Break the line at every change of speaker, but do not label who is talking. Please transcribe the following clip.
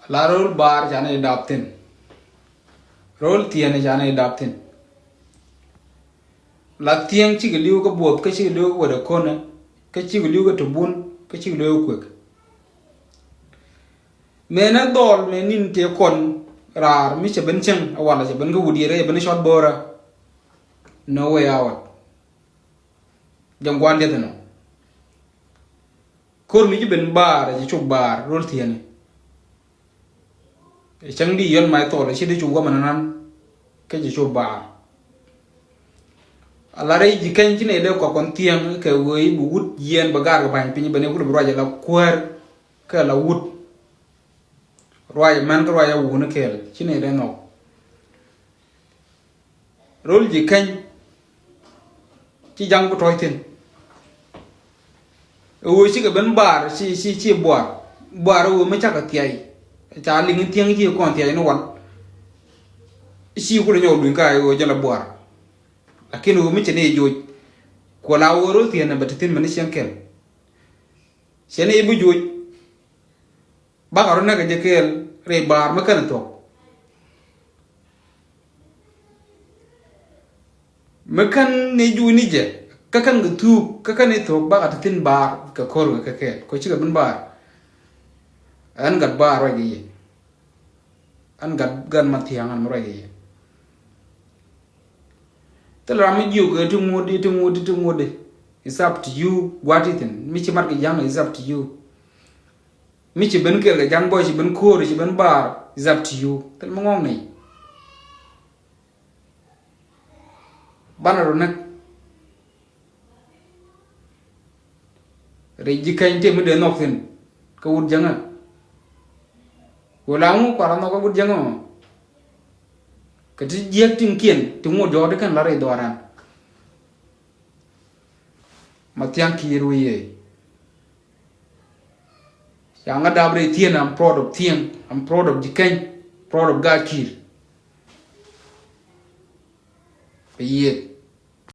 la rol bar jana adaptin rol tiene jana adaptin la tieng chi liu ko bot ka chi liu ko da kona ka chi liu ko tubun ka chi liu ko mena dol me nin te kon rar mi che ben cheng awala che ben ko wudi re ben shot bora no way out jam gwande no kor mi ben bar ji chu bar rol tiene chang di yon mai to le chi de chu ga manan ka ji chu bar ala re ji kan chi ne le ko kon tieng ke we bu wut yen bagar ga ban pin bene ku ro ja la kwer ka la wut roya man ko roya wu na kel chi ne le no rol ji kan chi jang bu toy tin o chi ga ben bar chi bar o me cha ka tiai cha ling tieng chi kon tiai no wan chi ku le nyo du ka o ja la bar lakini o me che ne jo ko la o ro tien na batin man chi kel che ne bu jo ba ka ro na ga je kel re bar ma kan to me kan ne ju ni je ka kan ga tu ka kan ne to ba ka tin bar ka kor ga ke ko chi ga ben bar an ga bar ra gi an ga gan ma tiang an ra gi tela mi ju ga tu modi it's up to you what it mi chi mar ga jang is up to you mi chi ben kel ga jang boy chi ben kor chi ben bar is up to you tel mo ngong ni bana ro nak re ji kan te mi de nok fin ka wut janga wala mu para no ka wut janga ka ti jek tin kien ti mo do de kan la re doran ma tiang ki ru ye yang ada bre tien am proud of tien am proud of jikan proud of God kir ye